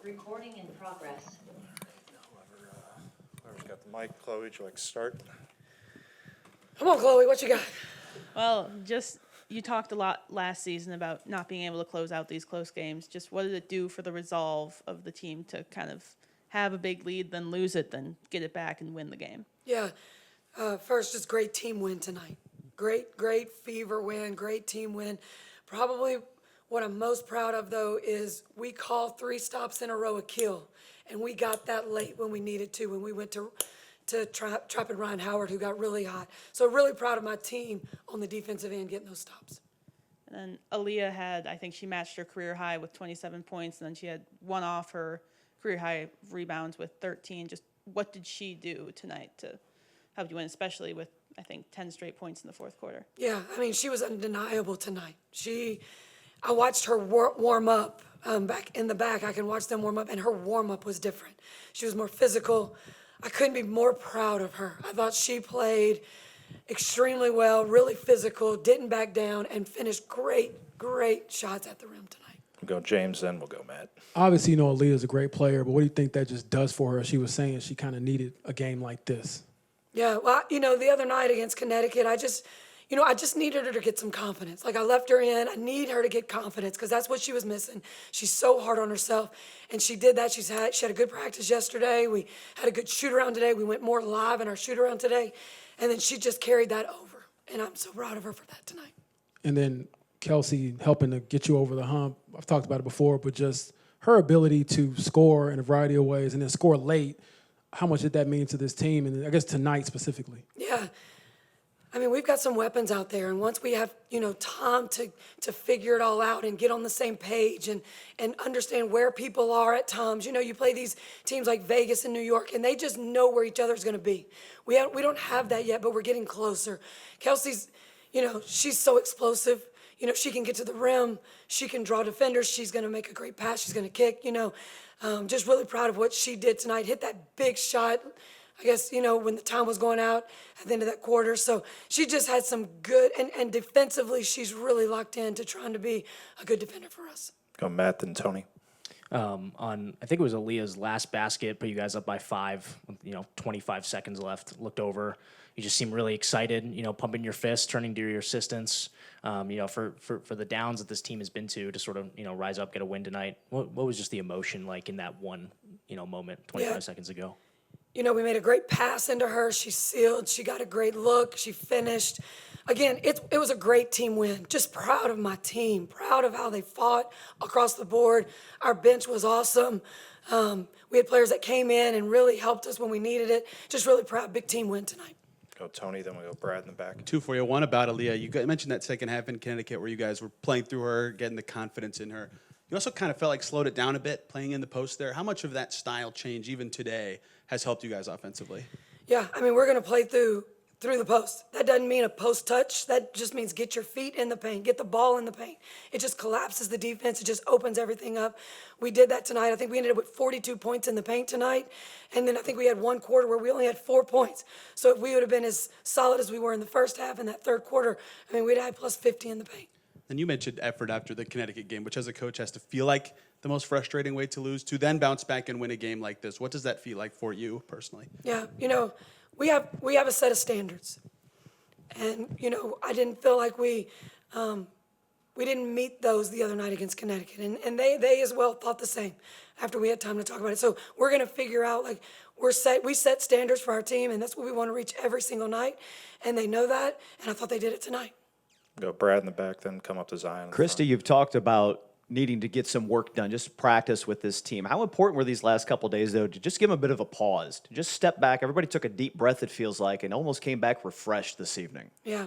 Recording in progress. Whoever's got the mic, Chloe, would you like to start? Come on, Chloe, what you got? Well, you talked a lot last season about not being able to close out these close games. Just what did it do for the resolve of the team to kind of have a big lead, then lose it, then get it back and win the game? Yeah, first, just great team win tonight. Great fever win, great team win. Probably what I'm most proud of, though, is we called 3 stops in a row a kill, and we got that late when we needed to, when we went to trapping Ryan Howard, who got really hot. So really proud of my team on the defensive end getting those stops. And then Aliyah had, I think she matched her career high with 27 points, and then she had one off her career high rebounds with 13. Just what did she do tonight to help you win, especially with, I think, 10 straight points in the fourth quarter? Yeah, I mean, she was undeniable tonight. I watched her warm up back in the back. I can watch them warm up, and her warm up was different. She was more physical. I couldn't be more proud of her. I thought she played extremely well, really physical, didn't back down, and finished great shots at the rim tonight. We'll go James, then we'll go Matt. Obviously, you know, Aliyah's a great player, but what do you think that just does for her? She was saying she kind of needed a game like this. Yeah, well, you know, the other night against Connecticut, I just needed her to get some confidence. Like, I left her in. I need her to get confidence because that's what she was missing. She's so hard on herself, and she did that. She had a good practice yesterday. We had a good shoot-around today. We went more live in our shoot-around today, and then she just carried that over, and I'm so proud of her for that tonight. And then Kelsey helping to get you over the hump. I've talked about it before, but just her ability to score in a variety of ways and then score late, how much did that mean to this team, and I guess tonight specifically? Yeah. I mean, we've got some weapons out there, and once we have, time to figure it all out and get on the same page and understand where people are at times. You play these teams like Vegas and New York, and they just know where each other's going to be. We don't have that yet, but we're getting closer. Kelsey's, she's so explosive. She can get to the rim. She can draw defenders. She's going to make a great pass. She's going to kick, Just really proud of what she did tonight. Hit that big shot, I guess, when the time was going out at the end of that quarter. So she just had some good, and defensively, she's really locked in to trying to be a good defender for us. Go Matt, then Tony. I think it was Aliyah's last basket, put you guys up by 5, with, 25 seconds left, looked over. You just seemed really excited, pumping your fist, turning to your assistants, for the downs that this team has been to sort of, rise up, get a win tonight. What was just the emotion like in that one, moment 25 seconds ago? We made a great pass into her. She sealed. She got a great look. She finished. Again, it was a great team win. Just proud of my team. Proud of how they fought across the board. Our bench was awesome. We had players that came in and really helped us when we needed it. Just really proud. Big team win tonight. Go Tony, then we'll go Brad in the back. 2 for you. One about Aliyah. You mentioned that second half in Connecticut where you guys were playing through her, getting the confidence in her. You also kind of felt like slowed it down a bit, playing in the post there. How much of that style change, even today, has helped you guys offensively? Yeah, I mean, we're going to play through the post. That doesn't mean a post touch. That just means get your feet in the paint, get the ball in the paint. It just collapses the defense. It just opens everything up. We did that tonight. I think we ended up with 42 points in the paint tonight. And then I think we had one quarter where we only had 4 points. So if we would have been as solid as we were in the first half in that third quarter, I mean, we'd have had plus 50 in the paint. And you mentioned effort after the Connecticut game, which as a coach has to feel like the most frustrating way to lose, to then bounce back and win a game like this. What does that feel like for you personally? Yeah, we have a set of standards. And, I didn't feel like we didn't meet those the other night against Connecticut. And they as well thought the same after we had time to talk about it. So we're going to figure out, we set standards for our team, and that's what we want to reach every single night. And they know that, and I thought they did it tonight. Go Brad in the back, then come up to Zion. Christie, you've talked about needing to get some work done, just practice with this team. How important were these last couple of days, though, to just give them a bit of a pause, to just step back? Everybody took a deep breath, it feels like, and almost came back refreshed this evening. Yeah,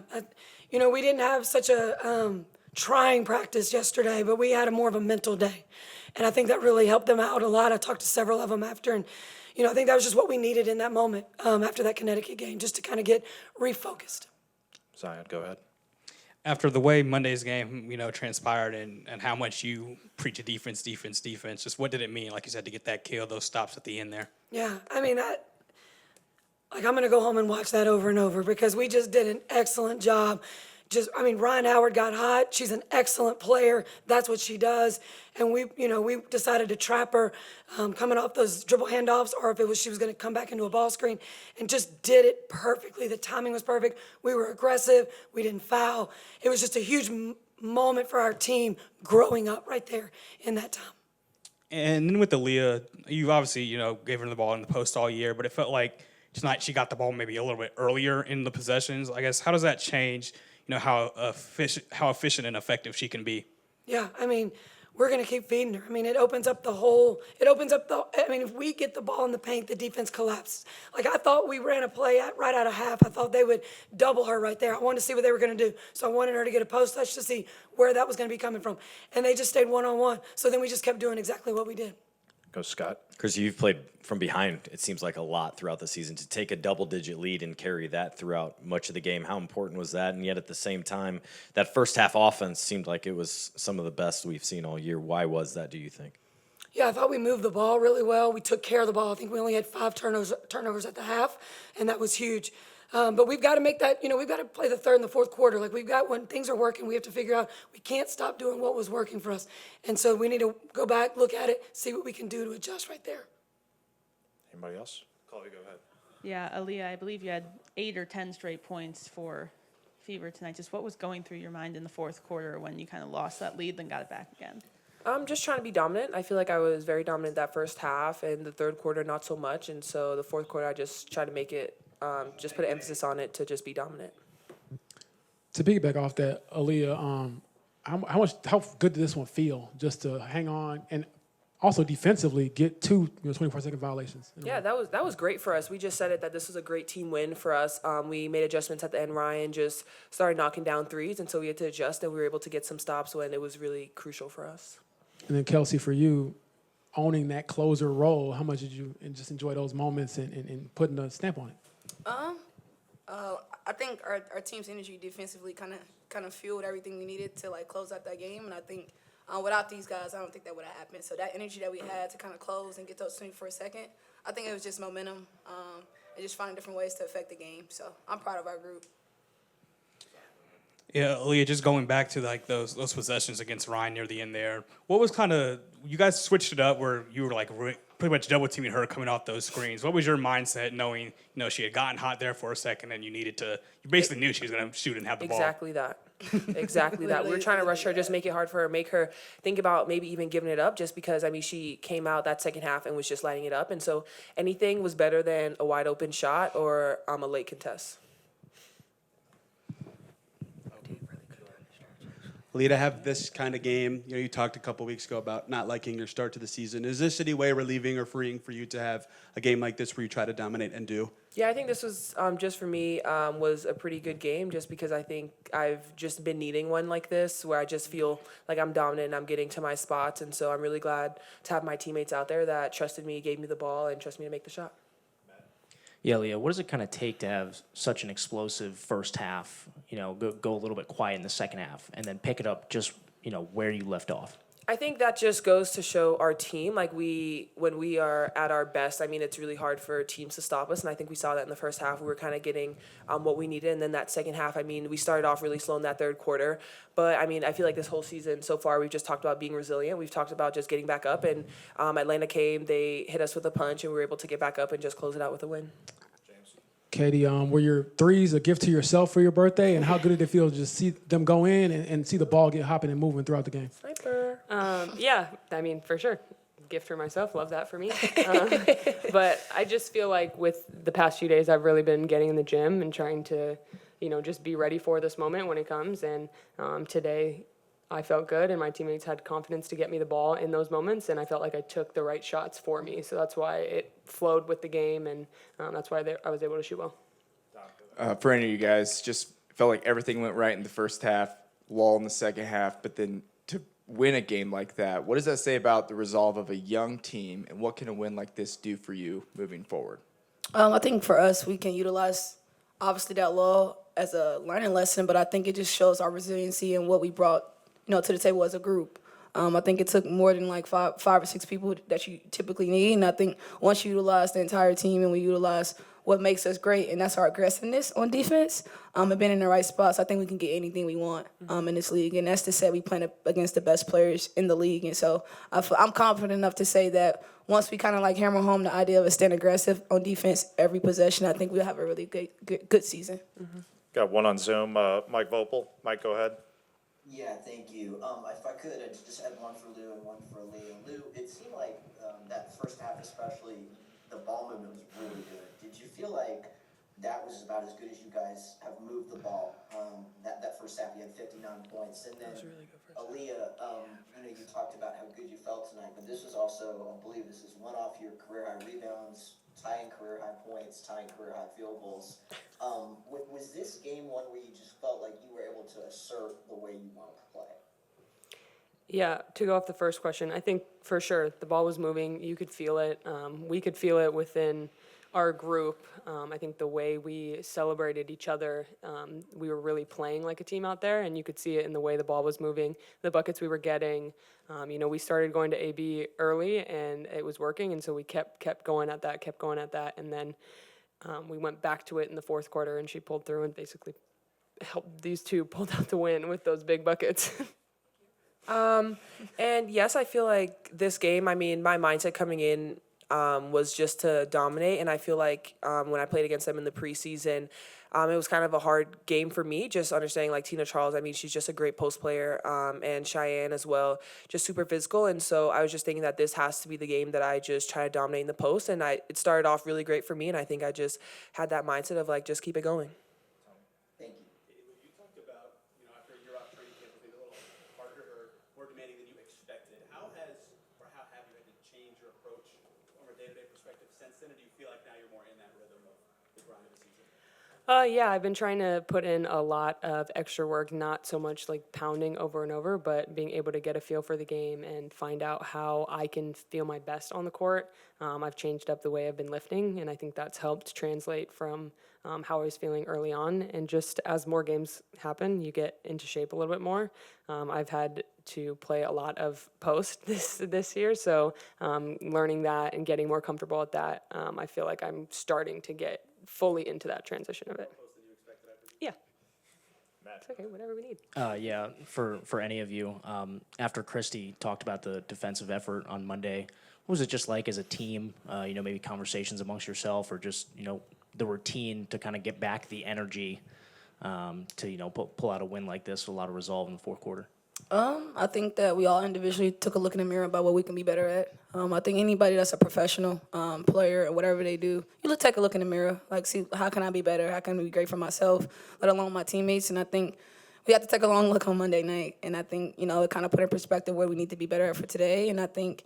we didn't have such a trying practice yesterday, but we had more of a mental day. And I think that really helped them out a lot. I talked to several of them after, and, I think that was just what we needed in that moment after that Connecticut game, just to kind of get refocused. Zion, go ahead. After the way Monday's game, transpired and how much you preach defense, just what did it mean, like you said, to get that kill, those stops at the end there? Yeah, I mean, I'm going to go home and watch that over and over because we just did an excellent job Ryan Howard got hot. She's an excellent player. That's what she does. And we decided to trap her coming off those dribble handoffs, or if she was going to come back into a ball screen, and just did it perfectly. The timing was perfect. We were aggressive. We didn't foul. It was just a huge moment for our team growing up right there in that time. And then with Aliyah, you obviously, gave her the ball in the post all year, but it felt like tonight she got the ball maybe a little bit earlier in the possessions. I guess, how does that change, how efficient and effective she can be? Yeah, we're going to keep feeding her. If we get the ball in the paint, the defense collapses. Like, I thought we ran a play right out of half. I thought they would double her right there. I wanted to see what they were going to do. So I wanted her to get a post touch to see where that was going to be coming from. And they just stayed one-on-one. So then we just kept doing exactly what we did. Go Scott. Christie, you've played from behind, it seems like, a lot throughout the season. To take a double-digit lead and carry that throughout much of the game, how important was that? And yet at the same time, that first half offense seemed like it was some of the best we've seen all year. Why was that, do you think? Yeah, I thought we moved the ball really well. We took care of the ball. I think we only had 5 turnovers at the half, and that was huge. But we've got to make that, we've got to play the third and the fourth quarter. Like, when things are working, we have to figure out we can't stop doing what was working for us. And so we need to go back, look at it, see what we can do to adjust right there. Anybody else? Chloe, go ahead. Yeah, Aliyah, I believe you had 8 or 10 straight points for Fever tonight. Just what was going through your mind in the fourth quarter when you kind of lost that lead, then got it back again? I'm just trying to be dominant. I feel like I was very dominant that first half, and the third quarter not so much. And so the fourth quarter, I just tried to make it, just put an emphasis on it to just be dominant. To piggyback off that, Aliyah, how good did this one feel just to hang on and also defensively get 2 24-second violations? Yeah, that was great for us. We just said it that this was a great team win for us. We made adjustments at the end. Ryan just started knocking down threes, and so we had to adjust, and we were able to get some stops when it was really crucial for us. And then, Kelsey, for you, owning that closer role, how much did you just enjoy those moments and putting a stamp on it? I think our team's energy defensively kind of fueled everything we needed to close out that game, and I think without these guys, I don't think that would have happened. So that energy that we had to kind of close and get those 20 for a second, I think it was just momentum and just finding different ways to affect the game. So I'm proud of our group. Yeah, Aliyah, just going back to those possessions against Ryan near the end there, what was you guys switched it up where you were pretty much double teaming her coming off those screens. What was your mindset knowing, she had gotten hot there for a second and you basically knew she was going to shoot and have the ball? Exactly that. Exactly that. We were trying to rush her, just make it hard for her, make her think about maybe even giving it up just because, she came out that second half and was just lighting it up. And so anything was better than a wide open shot or a late contest. Aliyah, to have this kind of game, you talked a couple weeks ago about not liking your start to the season. Is this any way relieving or freeing for you to have a game like this where you try to dominate and do? Yeah, I think this was, just for me, was a pretty good game just because I think I've just been needing one like this where I just feel like I'm dominant and I'm getting to my spots. And so I'm really glad to have my teammates out there that trusted me, gave me the ball, and trusted me to make the shot. Yeah, Leah, what does it kind of take to have such an explosive first half, go a little bit quiet in the second half, and then pick it up just, where you left off? I think that just goes to show our team, when we are at our best, it's really hard for teams to stop us, and I think we saw that in the first half. We were kind of getting what we needed, and then that second half, we started off really slow in that third quarter, but, I feel like this whole season so far, we've just talked about being resilient. We've talked about just getting back up, and Atlanta came, they hit us with a punch, and we were able to get back up and just close it out with a win. Katie, were your threes a gift to yourself for your birthday, and how good did it feel to just see them go in and see the ball get hopping and moving throughout the game? Sniper. Yeah, for sure. Gift for myself, love that for me. But I just feel like with the past few days, I've really been getting in the gym and trying to, just be ready for this moment when it comes. And today I felt good, and my teammates had confidence to get me the ball in those moments, and I felt like I took the right shots for me. So that's why it flowed with the game, and that's why I was able to shoot well. For any of you guys, just felt like everything went right in the first half, lull in the second half, but then to win a game like that, what does that say about the resolve of a young team, and what can a win like this do for you moving forward? I think for us, we can utilize, obviously, that lull as a learning lesson, but I think it just shows our resiliency and what we brought to the table as a group. I think it took more than five or six people that you typically need, and I think once you utilize the entire team and we utilize what makes us great, and that's our aggressiveness on defense. And being in the right spots, I think we can get anything we want in this league. And that's to say we play against the best players in the league. And so I'm confident enough to say that once we kind of like hammer home the idea of us staying aggressive on defense every possession, I think we'll have a really good season. Got one on Zoom, Mike Vopel. Mike, go ahead. Yeah, thank you. If I could, I just had one for Lou and one for Aliyah. Lou, it seemed like that first half especially, the ball movement was really good. Did you feel like that was about as good as you guys have moved the ball? That first half, you had 59 points. And then, Aliyah, you talked about how good you felt tonight, but this was also, I believe this is one off your career-high rebounds, tying career-high points, tying career-high field goals. Was this game one where you just felt like you were able to assert the way you want to play? Yeah, to go off the first question, I think for sure the ball was moving. You could feel it. We could feel it within our group. I think the way we celebrated each other, we were really playing like a team out there, and you could see it in the way the ball was moving, the buckets we were getting. We started going to AB early, and it was working, and so we kept going at that, and then we went back to it in the fourth quarter, and she pulled through and basically helped these two pulled out the win with those big buckets. And yes, I feel like this game, my mindset coming in was just to dominate. And I feel like when I played against them in the preseason, it was kind of a hard game for me, just understanding like Tina Charles. She's just a great post player, and Cheyenne as well, just super physical. And so I was just thinking that this has to be the game that I just try to dominate in the post. And it started off really great for me. And I think I just had that mindset of like, just keep it going. Thank you. You talked about, after a year out training camp, it was a little harder or more demanding than you expected. How have you had to change your approach from a day-to-day perspective since then? Or do you feel like now you're more in that rhythm of the grind of the season? Yeah, I've been trying to put in a lot of extra work, not so much like pounding over and over, but being able to get a feel for the game and find out how I can feel my best on the court. I've changed up the way I've been lifting, and I think that's helped translate from how I was feeling early on. And just as more games happen, you get into shape a little bit more. I've had to play a lot of post this year, so learning that and getting more comfortable at that, I feel like I'm starting to get fully into that transition of it. Yeah. It's okay, whatever we need. Yeah, for any of you, after Christie talked about the defensive effort on Monday, what was it just like as a team? Maybe conversations amongst yourself, or just the routine to kind of get back the energy to pull out a win like this with a lot of resolve in the fourth quarter. I think that we all individually took a look in the mirror about what we can be better at. I think anybody that's a professional player or whatever they do, you take a look in the mirror, like see how can I be better, how can I be great for myself, let alone my teammates. And I think we have to take a long look on Monday night. And I think, it kind of put in perspective where we need to be better at for today. And I think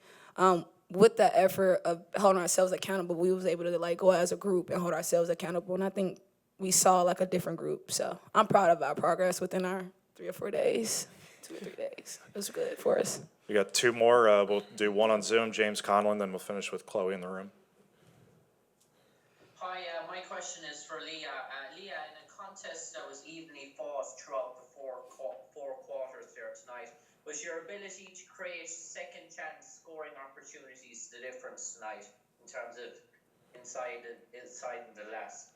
with that effort of holding ourselves accountable, we was able to go as a group and hold ourselves accountable. And I think we saw a different group. So I'm proud of our progress within our 3 or 4 days. 2 or 3 days. It was good for us. We got 2 more. We'll do one on Zoom, James Conlon, then we'll finish with Chloe in the room. Hi, my question is for Leah. Leah, in a contest that was evenly fought throughout the four quarters there tonight, was your ability to create second chance scoring opportunities the difference tonight in terms of inside the last?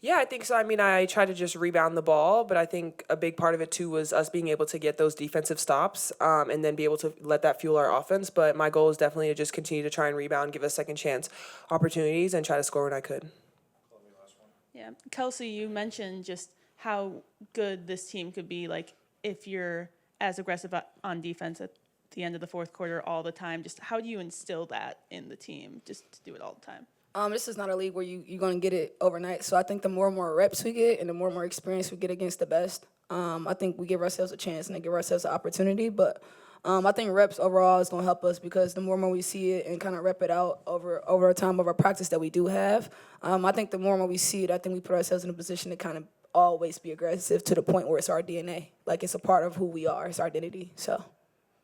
Yeah, I think so. I tried to just rebound the ball, but I think a big part of it too was us being able to get those defensive stops and then be able to let that fuel our offense. But my goal is definitely to just continue to try and rebound, give us second chance opportunities, and try to score when I could. Yeah, Kelsey, you mentioned just how good this team could be, if you're as aggressive on defense at the end of the fourth quarter all the time. Just how do you instill that in the team, just to do it all the time? This is not a league where you're going to get it overnight. So I think the more and more reps we get and the more and more experience we get against the best, I think we give ourselves a chance and give ourselves an opportunity. But I think reps overall is going to help us because the more and more we see it and kind of rep it out over a time of our practice that we do have, I think the more and more we see it, I think we put ourselves in a position to kind of always be aggressive to the point where it's our DNA. It's a part of who we are. It's our identity. So.